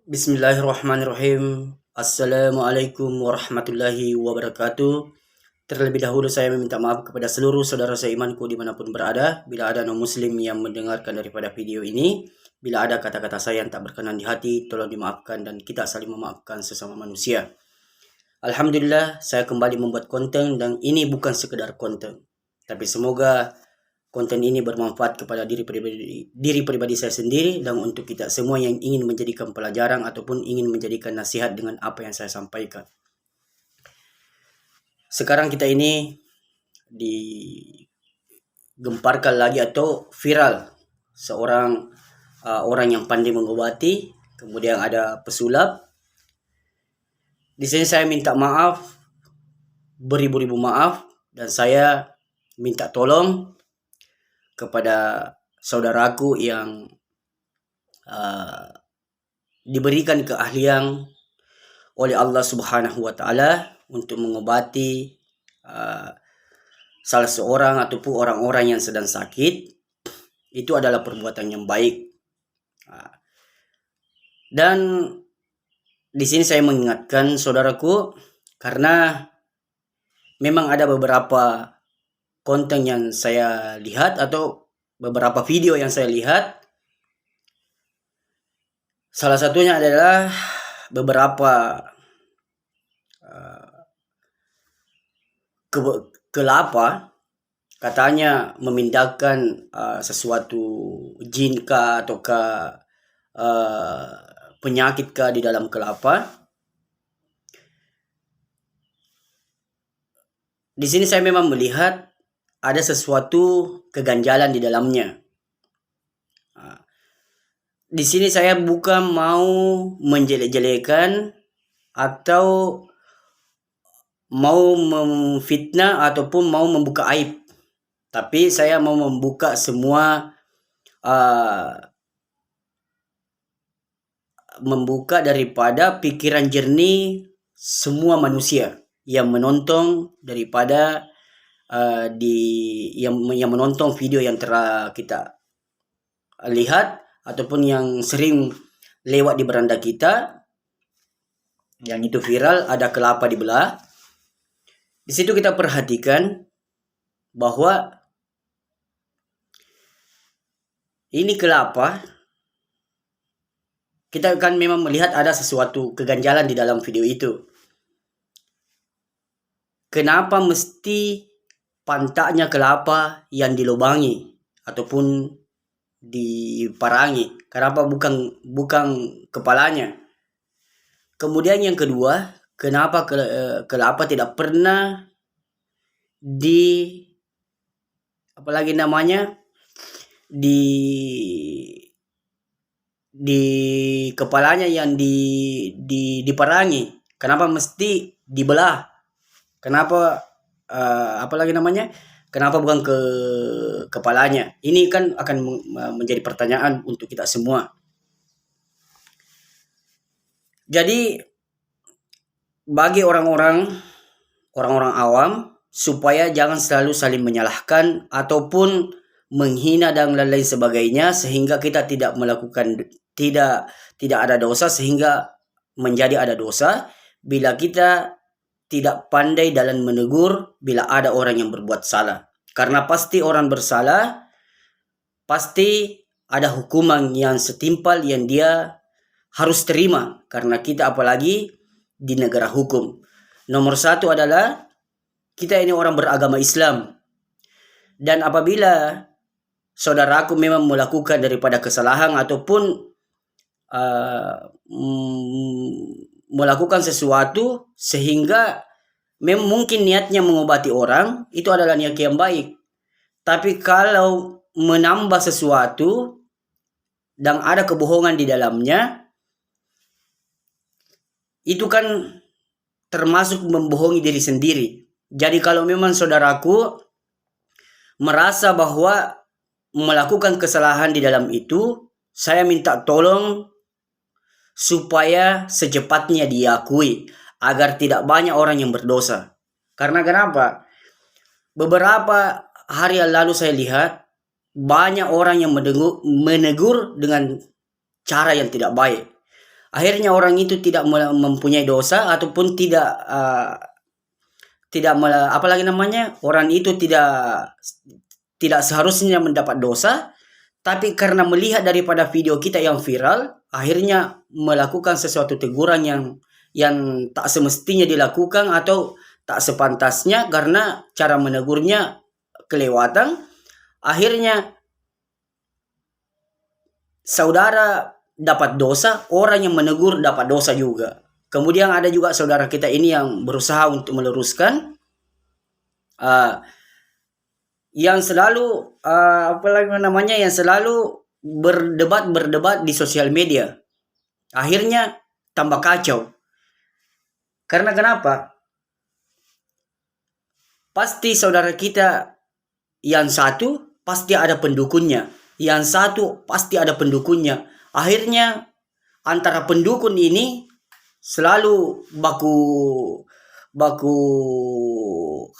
Bismillahirrahmanirrahim. Assalamualaikum warahmatullahi wabarakatuh. Terlebih dahulu saya meminta maaf kepada seluruh saudara seimanku dimanapun berada. Bila ada non-muslim yang mendengarkan daripada video ini, bila ada kata-kata saya yang tak berkenan di hati, tolong dimaafkan dan kita saling memaafkan sesama manusia. Alhamdulillah, saya kembali membuat konten dan ini bukan sekedar konten. Tapi semoga konten ini bermanfaat kepada diri pribadi saya sendiri dan untuk kita semua yang ingin menjadikan pelajaran ataupun ingin menjadikan nasihat dengan apa yang saya sampaikan. Sekarang kita ini digemparkan lagi atau viral seorang orang yang pandai mengobati, kemudian ada pesulap. Di sini saya minta maaf, beribu-ribu maaf, dan saya minta tolong kepada saudaraku yang diberikan keahlian oleh Allah Subhanahu wa taala untuk mengobati salah seorang ataupun orang-orang yang sedang sakit. Itu adalah perbuatan yang baik. Dan di sini saya mengingatkan saudaraku, karena memang ada beberapa konten yang saya lihat atau beberapa video yang saya lihat. Salah satunya adalah beberapa kelapa katanya memindahkan sesuatu jin kah ataukah penyakit kah di dalam kelapa. Di sini saya memang melihat ada sesuatu keganjalan di dalamnya. Di sini saya bukan mau menjelek-jelekan atau mau memfitnah ataupun mau membuka aib. Tapi saya mau membuka semua membuka daripada pikiran jernih semua manusia yang menonton daripada yang menonton video yang telah kita lihat ataupun yang sering lewat di beranda kita, yang itu viral, ada kelapa dibelah. Di situ kita perhatikan bahwa ini kelapa, kita akan memang melihat ada sesuatu keganjalan di dalam video itu. Kenapa mesti pantaknya kelapa yang dilubangi ataupun diparangi? Kenapa bukan kepalanya? Kemudian yang kedua, kenapa kelapa tidak pernah di kepalanya yang diparangi? Kenapa mesti dibelah? Kenapa kenapa bukan ke kepalanya? Ini kan akan menjadi pertanyaan untuk kita semua. Jadi bagi orang-orang awam, supaya jangan selalu saling menyalahkan ataupun menghina dan lain sebagainya, sehingga kita tidak ada dosa sehingga menjadi ada dosa. Bila kita tidak pandai dalam menegur bila ada orang yang berbuat salah, karena pasti orang bersalah pasti ada hukuman yang setimpal yang dia harus terima, karena kita apalagi di negara hukum. Nomor satu adalah kita ini orang beragama Islam, dan apabila saudaraku memang melakukan daripada kesalahan ataupun melakukan sesuatu sehingga memang mungkin niatnya mengobati orang, itu adalah niat yang baik. Tapi kalau menambah sesuatu dan ada kebohongan di dalamnya, itu kan termasuk membohongi diri sendiri. Jadi kalau memang saudaraku merasa bahwa melakukan kesalahan di dalam itu, saya minta tolong supaya secepatnya diakui agar tidak banyak orang yang berdosa. Karena kenapa? Beberapa hari yang lalu saya lihat banyak orang yang menegur dengan cara yang tidak baik. akhirnya orang itu tidak mempunyai dosa ataupun apalagi namanya, orang itu tidak seharusnya mendapat dosa, tapi karena melihat daripada video kita yang viral, akhirnya melakukan sesuatu teguran yang tak semestinya dilakukan atau tak sepantasnya karena cara menegurnya kelewatan. Akhirnya saudara dapat dosa, orang yang menegur dapat dosa juga. Kemudian ada juga saudara kita ini yang berusaha untuk meluruskan, yang selalu yang selalu berdebat di sosial media. Akhirnya tambah kacau. Karena kenapa? Pasti saudara kita yang satu pasti ada pendukungnya, yang satu pasti ada pendukungnya. Akhirnya antara pendukung ini selalu baku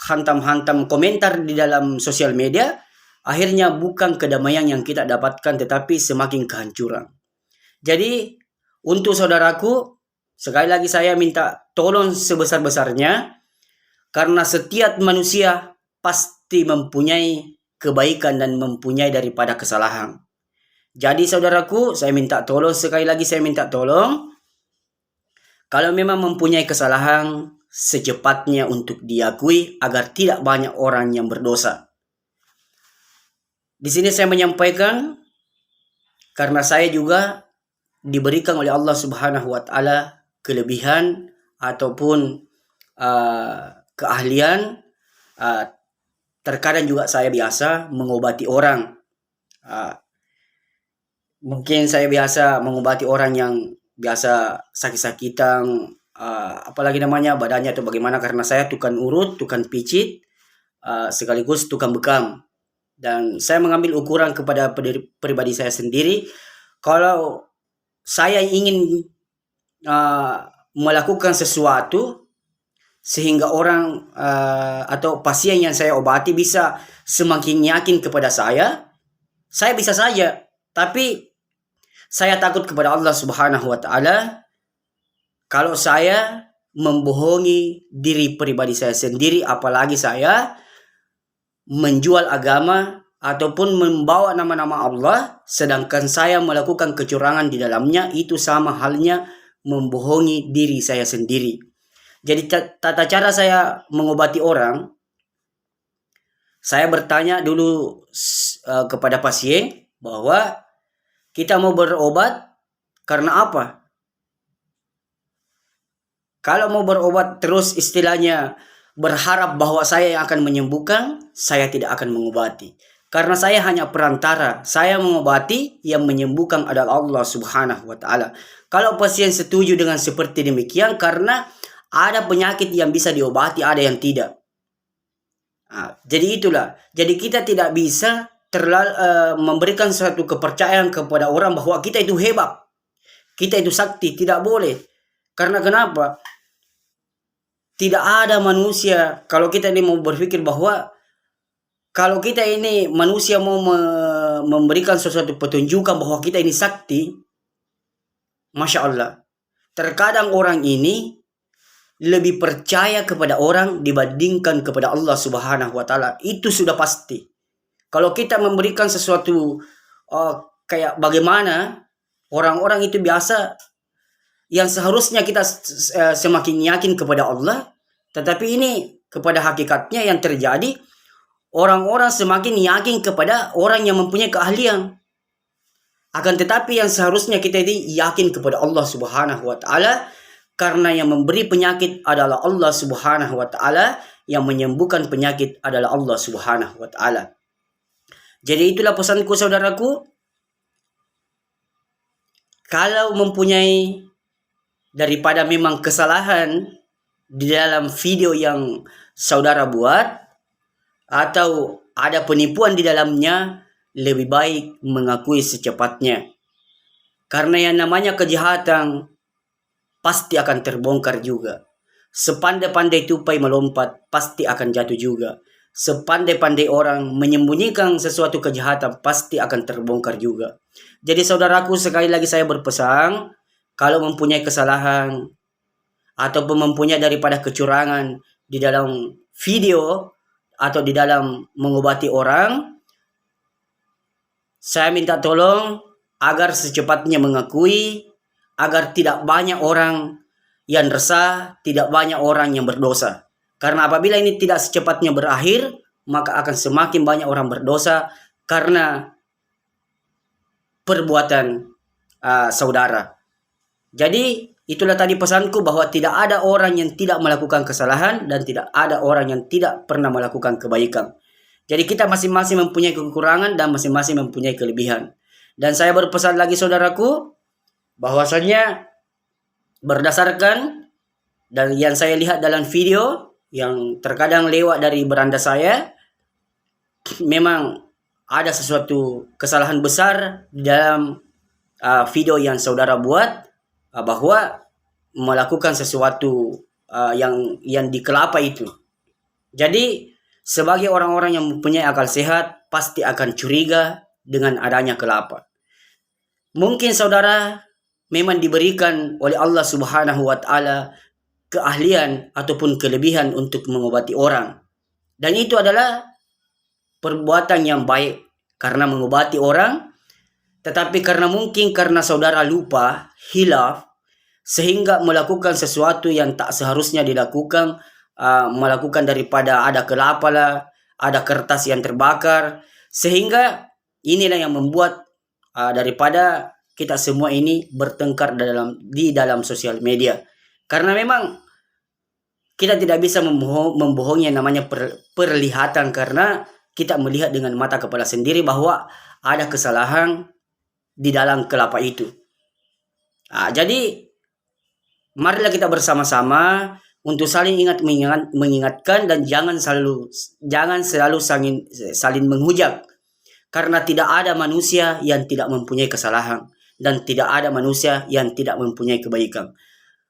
hantam-hantam komentar di dalam sosial media. Akhirnya bukan kedamaian yang kita dapatkan, tetapi semakin kehancuran. Jadi untuk saudaraku, sekali lagi saya minta tolong sebesar-besarnya, karena setiap manusia pasti mempunyai kebaikan dan mempunyai daripada kesalahan. Jadi saudaraku, saya minta tolong, sekali lagi saya minta tolong, kalau memang mempunyai kesalahan, secepatnya untuk diakui agar tidak banyak orang yang berdosa. Di sini saya menyampaikan karena saya juga diberikan oleh Allah Subhanahu wa taala kelebihan ataupun keahlian. Terkadang juga saya biasa mengobati orang. Mungkin saya biasa mengobati orang yang biasa sakit-sakitan, apalagi namanya badannya atau bagaimana, karena saya tukang urut, tukang pijit, sekaligus tukang bekam. Dan saya mengambil ukuran kepada pribadi saya sendiri. Kalau saya ingin melakukan sesuatu sehingga orang atau pasien yang saya obati bisa semakin yakin kepada saya bisa saja. Tapi saya takut kepada Allah Subhanahu wa taala kalau saya membohongi diri pribadi saya sendiri, apalagi saya menjual agama ataupun membawa nama-nama Allah sedangkan saya melakukan kecurangan di dalamnya. Itu sama halnya membohongi diri saya sendiri. Jadi tata cara saya mengobati orang, saya bertanya dulu kepada pasien bahwa kita mau berobat karena apa? Kalau mau berobat terus istilahnya berharap bahwa saya yang akan menyembuhkan, saya tidak akan mengobati. Karena saya hanya perantara, saya mengobati, yang menyembuhkan adalah Allah Subhanahu wa taala. Kalau pasien setuju dengan seperti demikian, karena ada penyakit yang bisa diobati, ada yang tidak. Jadi itulah. Jadi kita tidak bisa memberikan suatu kepercayaan kepada orang bahwa kita itu hebat, kita itu sakti. Tidak boleh. Karena kenapa? Tidak ada manusia, kalau kita ini mau berpikir bahwa kalau kita ini manusia mau memberikan sesuatu petunjukan bahwa kita ini sakti, Masya Allah, terkadang orang ini lebih percaya kepada orang dibandingkan kepada Allah Subhanahu wa taala. Itu sudah pasti. Kalau kita memberikan sesuatu kayak bagaimana, orang-orang itu biasa yang seharusnya kita semakin yakin kepada Allah, tetapi ini kepada hakikatnya yang terjadi, orang-orang semakin yakin kepada orang yang mempunyai keahlian. Akan tetapi yang seharusnya kita ini yakin kepada Allah Subhanahu wa taala, karena yang memberi penyakit adalah Allah Subhanahu wa taala, yang menyembuhkan penyakit adalah Allah Subhanahu wa taala. Jadi itulah pesanku saudaraku. Kalau mempunyai daripada memang kesalahan di dalam video yang saudara buat atau ada penipuan di dalamnya, lebih baik mengakui secepatnya. Karena yang namanya kejahatan pasti akan terbongkar juga. Sepandai-pandai tupai melompat, pasti akan jatuh juga. Sepandai-pandai orang menyembunyikan sesuatu kejahatan, pasti akan terbongkar juga. Jadi saudaraku, sekali lagi saya berpesan, kalau mempunyai kesalahan ataupun mempunyai daripada kecurangan di dalam video atau di dalam mengobati orang, saya minta tolong agar secepatnya mengakui, agar tidak banyak orang yang resah, tidak banyak orang yang berdosa. Karena apabila ini tidak secepatnya berakhir, maka akan semakin banyak orang berdosa karena perbuatan saudara. Jadi itulah tadi pesanku, bahwa tidak ada orang yang tidak melakukan kesalahan dan tidak ada orang yang tidak pernah melakukan kebaikan. Jadi kita masing-masing mempunyai kekurangan dan masing-masing mempunyai kelebihan. Dan saya berpesan lagi saudaraku, bahwasanya berdasarkan dan yang saya lihat dalam video yang terkadang lewat dari beranda saya, memang ada sesuatu kesalahan besar di dalam video yang saudara buat, bahwa melakukan sesuatu yang di kelapa itu. Jadi sebagai orang-orang yang mempunyai akal sehat, pasti akan curiga dengan adanya kelapa. Mungkin saudara memang diberikan oleh Allah Subhanahu wa Ta'ala keahlian ataupun kelebihan untuk mengobati orang, dan itu adalah perbuatan yang baik karena mengobati orang. Tetapi karena saudara lupa, hilaf, sehingga melakukan sesuatu yang tak seharusnya dilakukan, melakukan daripada ada kelapa lah, ada kertas yang terbakar, sehingga inilah yang membuat daripada kita semua ini bertengkar di dalam sosial media. Karena memang kita tidak bisa membohongi yang namanya perlihatan, karena kita melihat dengan mata kepala sendiri bahwa ada kesalahan di dalam kelapa itu. Jadi marilah kita bersama-sama untuk saling mengingatkan dan jangan selalu saling menghujat, karena tidak ada manusia yang tidak mempunyai kesalahan dan tidak ada manusia yang tidak mempunyai kebaikan.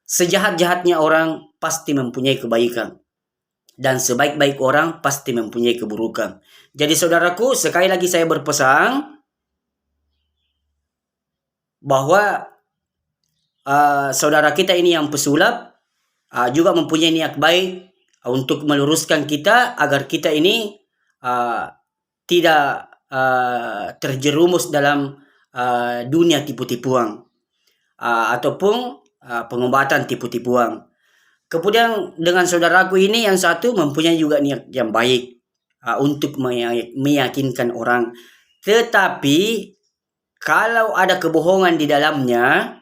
Sejahat-jahatnya orang pasti mempunyai kebaikan, dan sebaik-baik orang pasti mempunyai keburukan. Jadi saudaraku, sekali lagi saya berpesan bahwa saudara kita ini yang pesulap juga mempunyai niat baik untuk meluruskan kita agar kita ini tidak terjerumus dalam dunia tipu-tipuan ataupun pengobatan tipu-tipuan. Kemudian dengan saudaraku ini yang satu mempunyai juga niat yang baik untuk meyakinkan orang. Tetapi kalau ada kebohongan di dalamnya,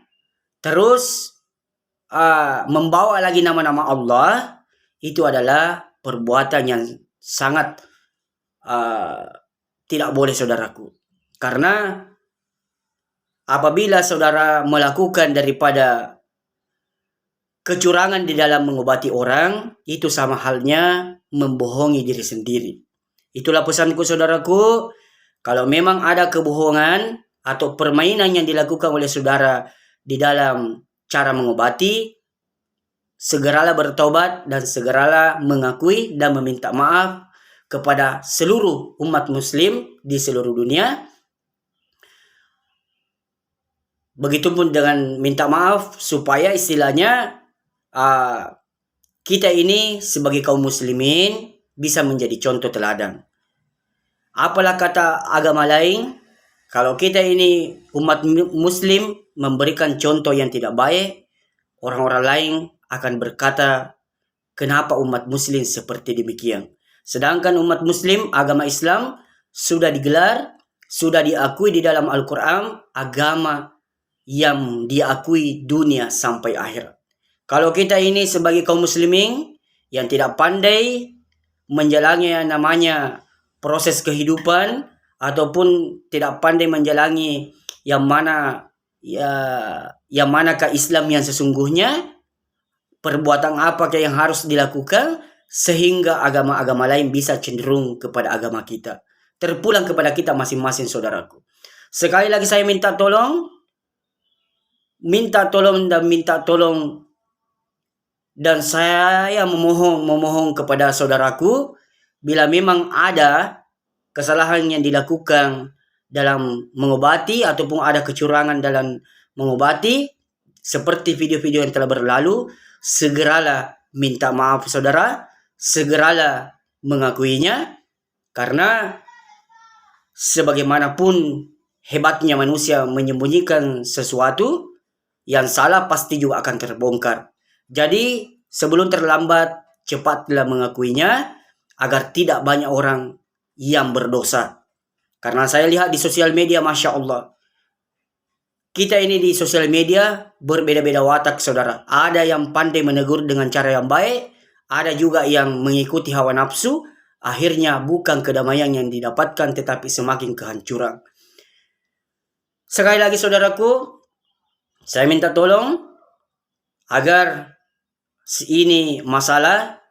terus membawa lagi nama-nama Allah, itu adalah perbuatan yang sangat tidak boleh saudaraku. Karena apabila saudara melakukan daripada kecurangan di dalam mengobati orang, itu sama halnya membohongi diri sendiri. Itulah pesanku saudaraku, kalau memang ada kebohongan atau permainan yang dilakukan oleh saudara di dalam cara mengobati, segeralah bertobat dan segeralah mengakui dan meminta maaf kepada seluruh umat muslim di seluruh dunia. Begitupun dengan minta maaf supaya istilahnya kita ini sebagai kaum muslimin bisa menjadi contoh teladan. Apalah kata agama lain, kalau kita ini umat muslim memberikan contoh yang tidak baik, orang-orang lain akan berkata, kenapa umat muslim seperti demikian? Sedangkan umat muslim, agama Islam, sudah digelar, sudah diakui di dalam Al-Quran, agama yang diakui dunia sampai akhir. Kalau kita ini sebagai kaum muslimin yang tidak pandai menjalani yang namanya proses kehidupan, ataupun tidak pandai menjalani yang manakah Islam yang sesungguhnya, perbuatan apakah yang harus dilakukan sehingga agama-agama lain bisa cenderung kepada agama kita, terpulang kepada kita masing-masing saudaraku. Sekali lagi saya minta tolong dan saya memohon kepada saudaraku, bila memang ada kesalahan yang dilakukan dalam mengobati ataupun ada kecurangan dalam mengobati, seperti video-video yang telah berlalu, segeralah minta maaf saudara, segeralah mengakuinya, karena sebagaimanapun hebatnya manusia menyembunyikan sesuatu, yang salah pasti juga akan terbongkar. Jadi sebelum terlambat, cepatlah mengakuinya agar tidak banyak orang yang berdosa. Karena saya lihat di sosial media, Masya Allah, kita ini di sosial media berbeda-beda watak saudara. Ada yang pandai menegur dengan cara yang baik, ada juga yang mengikuti hawa nafsu, akhirnya bukan kedamaian yang didapatkan tetapi semakin kehancuran. Sekali lagi saudaraku, saya minta tolong agar ini masalah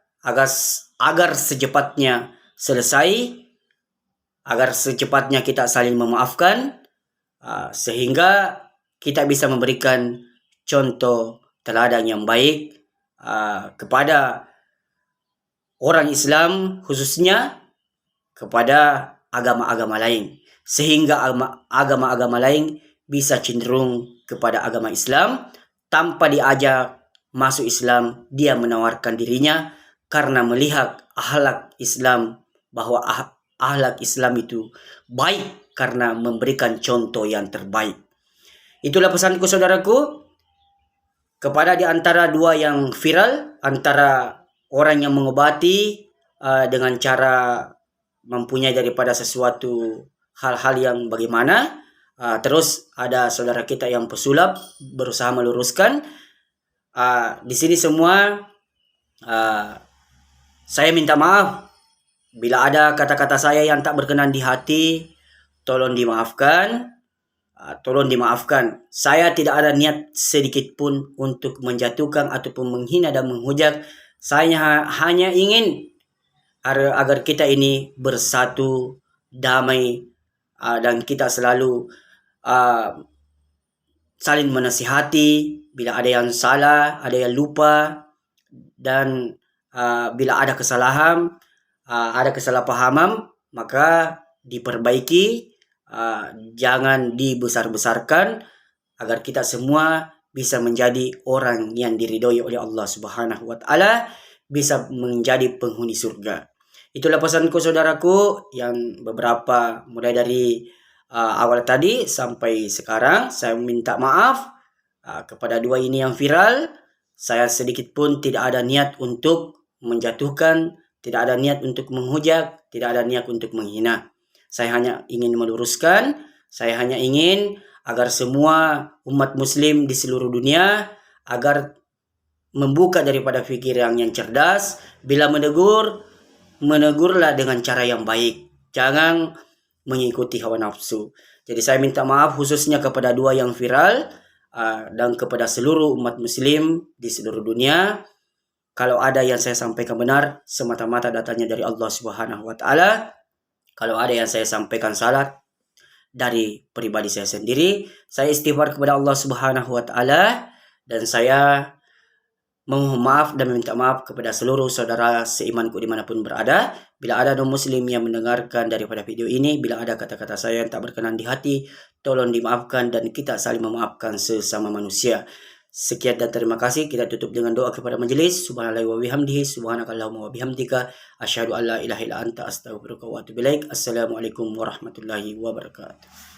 agar secepatnya selesai, agar secepatnya kita saling memaafkan, sehingga kita bisa memberikan contoh teladan yang baik kepada orang Islam, khususnya kepada agama-agama lain, sehingga agama-agama lain bisa cenderung kepada agama Islam tanpa diajak masuk Islam. Dia menawarkan dirinya karena melihat akhlak Islam, bahwa akhlak Islam itu baik karena memberikan contoh yang terbaik. Itulah pesanku saudaraku, kepada di antara dua yang viral, antara orang yang mengobati dengan cara mempunyai daripada sesuatu hal-hal yang bagaimana, terus ada saudara kita yang pesulap berusaha meluruskan. Di sini semua saya minta maaf bila ada kata-kata saya yang tak berkenan di hati. Tolong dimaafkan. Tolong dimaafkan. Saya tidak ada niat sedikit pun untuk menjatuhkan ataupun menghina dan menghujat. Saya hanya ingin agar kita ini bersatu, damai, dan kita selalu saling menasihati bila ada yang salah, ada yang lupa, dan bila ada kesalahan, ada kesalahpahaman, maka diperbaiki. Jangan dibesar-besarkan, agar kita semua bisa menjadi orang yang diridhoi oleh Allah Subhanahu wa Ta'ala, bisa menjadi penghuni surga. Itulah pesanku saudaraku, yang beberapa mulai dari awal tadi sampai sekarang. Saya minta maaf kepada dua ini yang viral. Saya sedikit pun tidak ada niat untuk menjatuhkan, tidak ada niat untuk menghujat, tidak ada niat untuk menghina. Saya hanya ingin meluruskan, saya hanya ingin agar semua umat muslim di seluruh dunia agar membuka daripada pikiran yang cerdas. Bila menegurlah dengan cara yang baik, jangan mengikuti hawa nafsu. Jadi saya minta maaf khususnya kepada dua yang viral, dan kepada seluruh umat muslim di seluruh dunia. Kalau ada yang saya sampaikan benar, semata-mata datangnya dari Allah Subhanahu wa Ta'ala. Kalau ada yang saya sampaikan salah, dari pribadi saya sendiri, saya istighfar kepada Allah Subhanahu wa Ta'ala, dan saya memohon maaf dan meminta maaf kepada seluruh saudara seimanku dimanapun berada. Bila ada non-muslim yang mendengarkan daripada video ini, bila ada kata-kata saya yang tak berkenan di hati, tolong dimaafkan dan kita saling memaafkan sesama manusia. Sekian dan terima kasih. Kita tutup dengan doa kepada majelis. Subhanallahi wa bihamdihi, subhanakallahumma wa bihamdika, asyhadu an la ilaha illa anta, astaghfiruka wa atubu ilaik. Assalamualaikum warahmatullahi wabarakatuh.